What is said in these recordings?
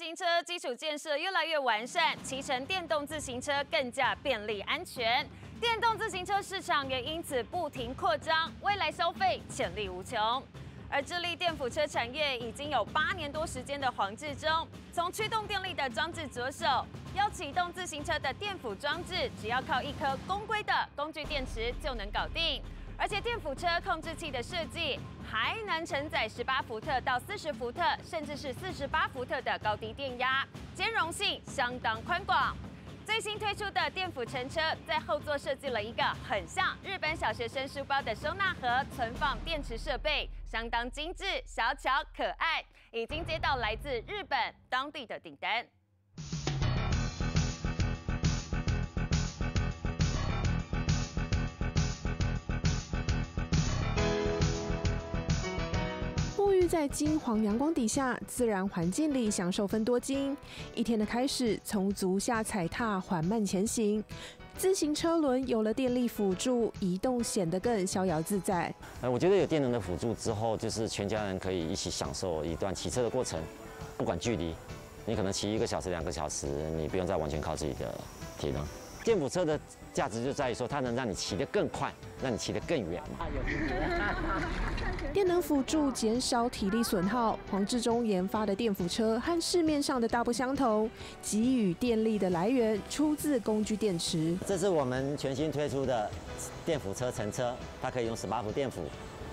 行车基础建设越来越完善，骑乘电动自行车更加便利安全，电动自行车市场也因此不停扩张，未来消费潜力无穷。而致力电辅车产业已经有8年多时间的黄志忠，从驱动电力的装置着手，要启动自行车的电辅装置，只要靠一颗公规的工具电池就能搞定。而且电辅车控制器的设计还能承载18伏特到40伏特，甚至是48伏特的高低电压，兼容性相当宽广。最新推出的电辅乘车，在后座设计了一个很像日本小学生书包的收纳盒，存放电池设备，相当精致、小巧可爱，已经接到来自日本当地的订单。沐浴在金黄阳光底下，自然环境里享受芬多精。一天的开始，从足下踩踏缓慢前行。自行车轮有了电力辅助，移动显得更逍遥自在。我觉得有电能的辅助之后，就是全家人可以一起享受一段骑车的过程，不管距离，你可能骑1个小时、2个小时，你不用再完全靠自己的体能。电辅车的价值就在于说，它能让你骑得更快，让你骑得更远嘛。电能辅助减少体力损耗，黄志忠研发的电辅车和市面上的大不相同，给予电力的来源出自工具电池。这是我们全新推出的电辅车乘车，它可以用18伏电辅。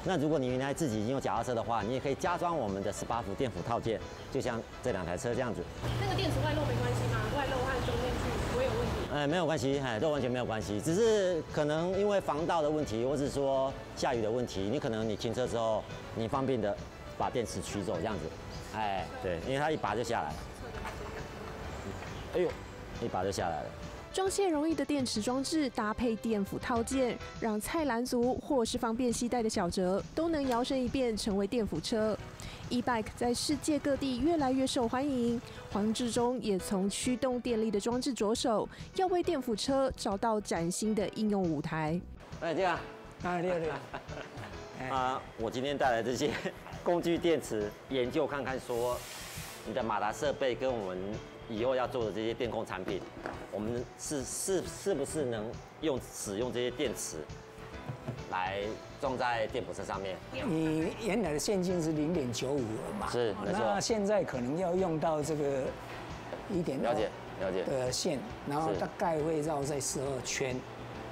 那如果你原来自己已经有脚踏车的话，你也可以加装我们的18伏电辅套件，就像这2台车这样子。那个电池外露没关系吗？外露和中进去不会有问题？没有关系，都完全没有关系，只是可能因为防盗的问题，或是说下雨的问题，你可能你停车之后，你方便的把电池取走这样子，对，因为它一拔就下来了，哎呦，一拔就下来了。装卸容易的电池装置搭配电辅套件，让菜篮族或是方便携带的小折都能摇身一变成为电辅车。E-bike 在世界各地越来越受欢迎，黄志忠也从驱动电力的装置着手，要为电辅车找到崭新的应用舞台。这样我今天带来这些工具电池，研究看看说你的马达设备跟我们以后要做的这些电控产品，我们是不是能使用这些电池来装在电辅车上面？你原来的线径是0.95嘛？是，没错。那现在可能要用到这个1.2了解的线，然后大概会绕在12圈。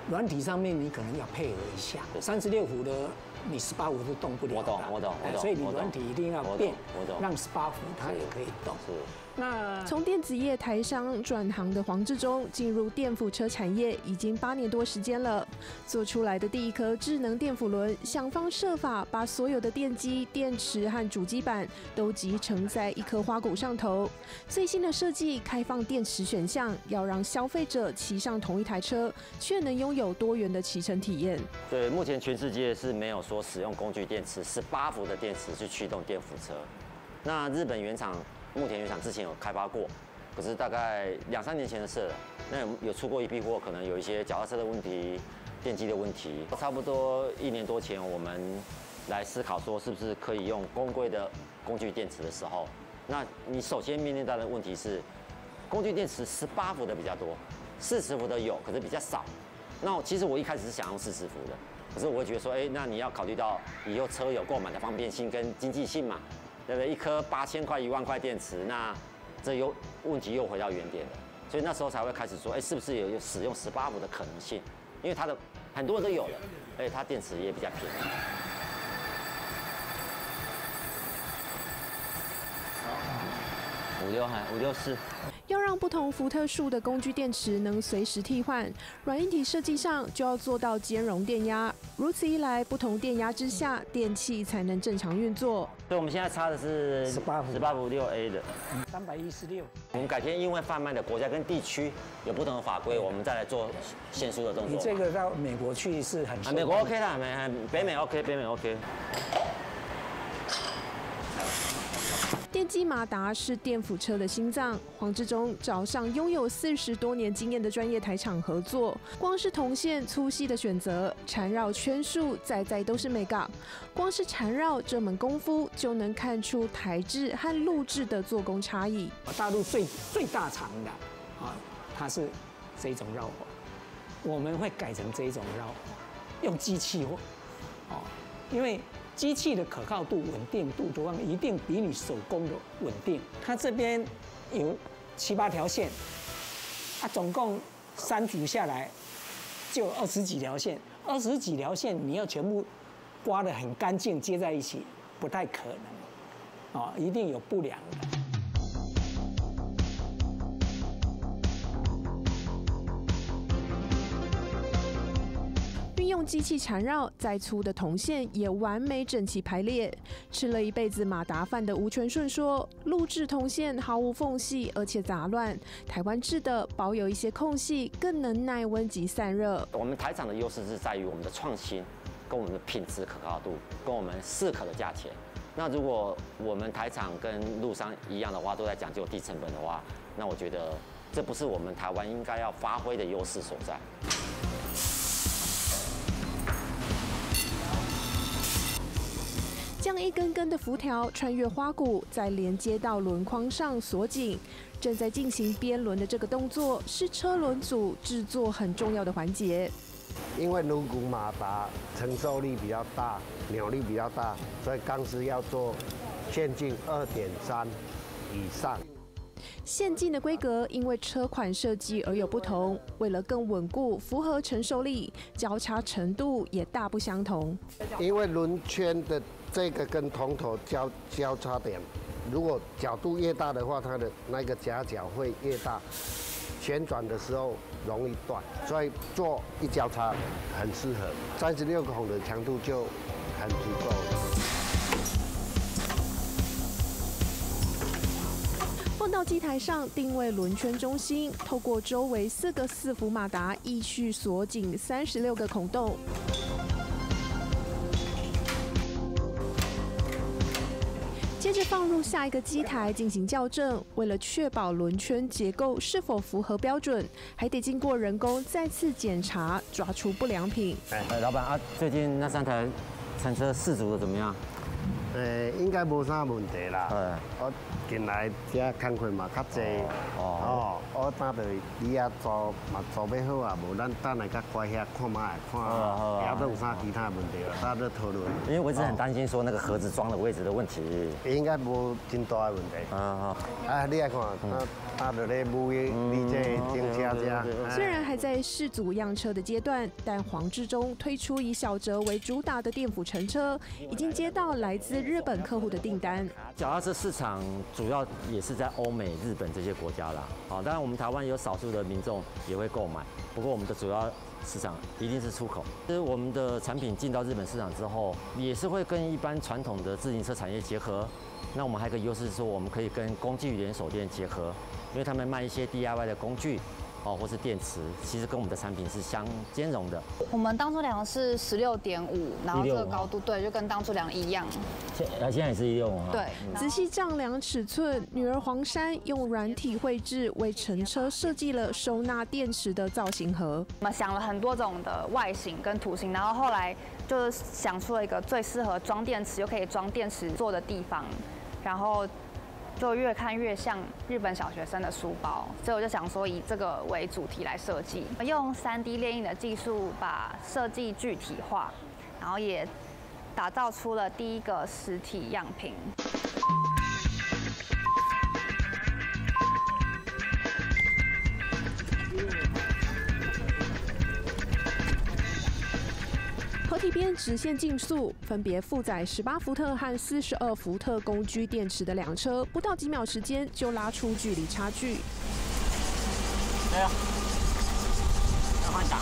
软体上面你可能要配合一下，36伏的你18伏是动不了的。我懂。所以你软体一定要变，让18伏它也可以动。是。那从电子业台商转行的黄志忠进入电辅车产业已经8年多时间了，做出来的第一颗智能电辅轮，想方设法把所有的电机、电池和主机板都集成在一颗花鼓上头。最新的设计开放电池选项，要让消费者骑上同一台车，却能拥有多元的骑乘体验。对，目前全世界是没有说使用工具电池18伏的电池去驱动电辅车。那日本目前原厂之前有开发过，可是大概2、3年前的事了。那有出过一批货，可能有一些脚踏车的问题、电机的问题。差不多1年多前，我们来思考说，是不是可以用公规的工具电池的时候，那你首先面临到的问题是，工具电池18伏的比较多，40伏的有，可是比较少。那其实我一开始是想用40伏的，可是我会觉得说，那你要考虑到以后车友购买的方便性跟经济性嘛。对不对？一颗8000块、1万块电池，那这问题又回到原点了。所以那时候才会开始说，是不是有使用18伏的可能性？因为它的很多人都有了，而且它电池也比较便宜。564。要让不同伏特数的工具电池能随时替换，软硬体设计上就要做到兼容电压。如此一来，不同电压之下，电器才能正常运作。所以我们现在插的是18伏6A 的316。我们改天因为贩卖的国家跟地区有不同的法规，我们再来做限速的动作。你这个到美国去是很美国 OK 啦，北美 OK。电机马达是电辅车的心脏，黄志忠找上拥有40多年经验的专业台厂合作，光是铜线粗细的选择、缠绕圈数，在都是美感。光是缠绕这门功夫，就能看出台制和陆制的做工差异。大陆最大厂的它是这种绕法，我们会改成这种绕法，用机器因为机器的可靠度、稳定度多方面一定比你手工的稳定。它这边有7、8条线，总共3组下来就20几条线，20几条线你要全部刮得很干净接在一起，不太可能，一定有不良的。用机器缠绕，再粗的铜线也完美整齐排列。吃了一辈子马达饭的吴全顺说，陆制铜线毫无缝隙，而且杂乱；台湾制的保有一些空隙，更能耐温及散热。我们台厂的优势是在于我们的创新，跟我们的品质可靠度，跟我们适可的价钱。那如果我们台厂跟陆商一样的话，都在讲究低成本的话，那我觉得这不是我们台湾应该要发挥的优势所在。将一根根的辐条穿越花鼓，再连接到轮框上锁紧。正在进行编轮的这个动作，是车轮组制作很重要的环节。因为轮毂马达承受力比较大，扭力比较大，所以钢丝要做线径2.3以上。线径的规格因为车款设计而有不同，为了更稳固、符合承受力，交叉程度也大不相同。因为轮圈的这个跟铜头交叉点，如果角度越大的话，它的那个夹角会越大，旋转的时候容易断，所以做一交叉很适合。36孔的强度就很足够了。放到机台上，定位轮圈中心，透过周围4个4伏马达，依序锁紧36个孔洞。接着放入下一个机台进行校正，为了确保轮圈结构是否符合标准，还得经过人工再次检查，抓出不良品。老板最近那3台餐车试足的怎么样？应该无啥问题啦。我近来这工课嘛较济，我等到你啊做嘛做要好啊，无咱等来甲乖遐看卖看，也都有啥其他问题啦，大家都讨论。因为我一直很担心说那个盒子装的位置的问题，应该无真大的问题。你来看，他就咧母你这停车这。虽然还在试组样车的阶段，但黄志忠推出以小折为主打的电辅乘车，已经接到来自日本客户的订单。脚踏车市场主要也是在欧美、日本这些国家啦。当然我们台湾有少数的民众也会购买，不过我们的主要市场一定是出口。就是我们的产品进到日本市场之后，也是会跟一般传统的自行车产业结合。那我们还有一个优势是说，我们可以跟工具连锁店结合，因为他们卖一些 DIY 的工具。或是电池，其实跟我们的产品是相兼容的。我们当初量的是16.5，然后这个高度对，就跟当初量一样。现在也是165啊。对，仔细丈量尺寸，女儿黄珊用软体绘制为乘车设计了收纳电池的造型盒。我们想了很多种的外形跟图形，然后后来就想出了一个最适合装电池又可以装电池座的地方，然后就越看越像日本小学生的书包，所以我就想说以这个为主题来设计，用3D 列印的技术把设计具体化，然后也打造出了第一个实体样品。合体边直线竞速，分别负载18伏特和42伏特工具电池的2车，不到几秒时间就拉出距离差距。要换挡。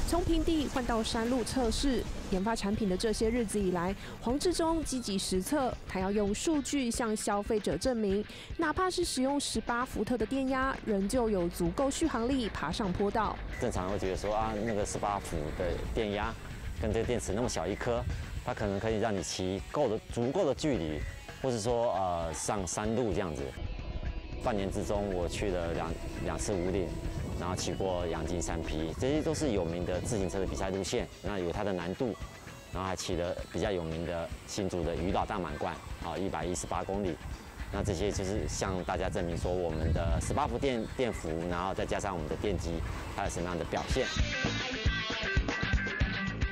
从平地换到山路测试，研发产品的这些日子以来，黄志忠积极实测，他要用数据向消费者证明，哪怕是使用18伏特的电压，仍旧有足够续航力爬上坡道。正常会觉得说那个18伏的电压跟这个电池那么小一颗，它可能可以让你骑足够的距离，或是说上山路这样子。半年之中，我去了两次武岭，然后骑过阳金山劈，这些都是有名的自行车的比赛路线，那有它的难度。然后还骑了比较有名的新竹的渔岛大满贯，118公里。那这些就是向大家证明说，我们的18伏电伏，然后再加上我们的电机，它有什么样的表现。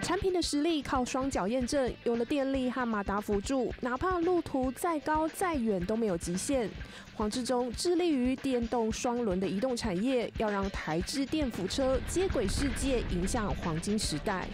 产品的实力靠双脚验证，有了电力和马达辅助，哪怕路途再高再远都没有极限。黄志忠致力于电动双轮的移动产业，要让台制电辅车接轨世界，迎向黄金时代。